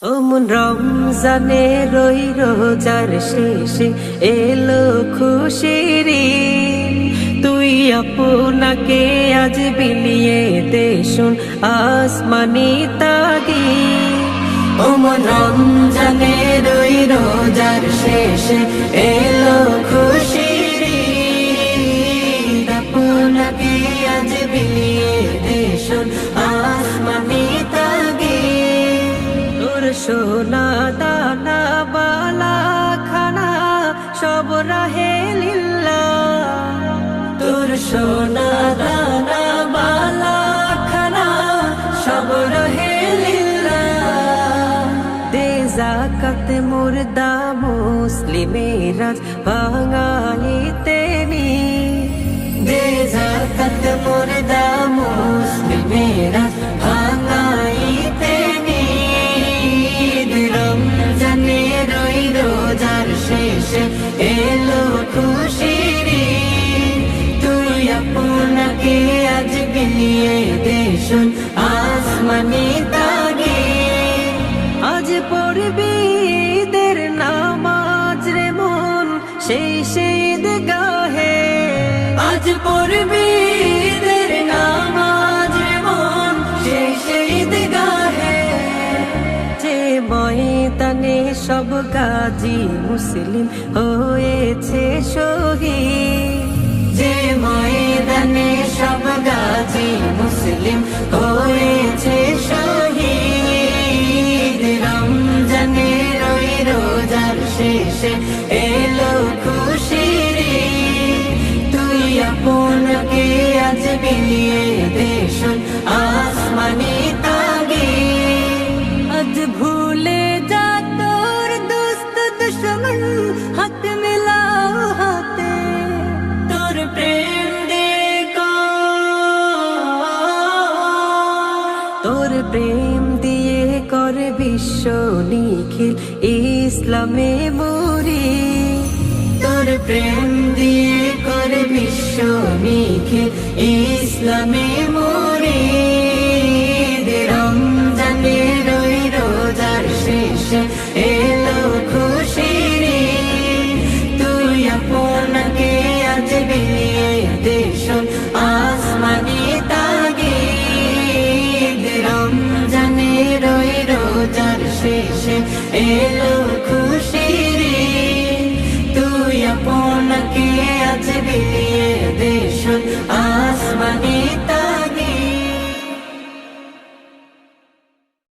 ওমন রমজানে রই রোজার শেষে এলো খুশির ঈদ। তুই আপনাকে আজ বিলিয়ে দে শুন আসমানি তাগীদ। ওমন রমজানে রই রোজার শেষে এলো খুশির ঈদ। আপনাকে আজ বিলিয়ে দে শুন আসমানি তাগীদ। তোর সোনা দানা বালা খানা সব রাহে লিল্লাহ। তোর সোনা দানা বালা খানা সব রাহে লিল্লাহ। দে যাকাত মুর্দা মুসলিমেরাজ ভাঙাইতে নি। দে যাকাত মুর্দা মুসলিমেরাজ ভাঙাইতে নি। রমজানে রই রোজার শেষে এলো খুশির ঈদ। তুই আপনাকে আজ বিলিয়ে দে শুন আসমানি তাগীদ। আজ পড়বি ঈদের নামাজ রে মন সেই ঈদগাহে। আজ পড়বি ঈদের নামাজ রে মন সেই ঈদগাহে। যে ময়দানে সব গাজী মুসলিম হয়েছে শহীদ। যে ময়দানে সব গাজী মুসলিম হয়েছে শহীদ। রমজানে রই রোজার শেষে এলো খুশির ঈদ। তুই আপনাকে আজ বিলিয়ে দে শুন আসমানি তাগীদ। আজ ভুলে যা তোর দোস্ত দুশমন হাত মিলাও হাতে। তোর প্রেম দে তোর প্রেম দিয়ে করে বিশ্ব নিখিল ইসলামে মরি। তোর প্রেম দিয়ে করে বিশ্ব নিখিল ইসলামে মরি। রমজানে রই রোজার শেষে এলো খুশির ঈদ। তুই আপনাকে আজ বিলিয়ে দে শুন আসমানি তাগীদ। রমজানে রই রোজার শেষে এলো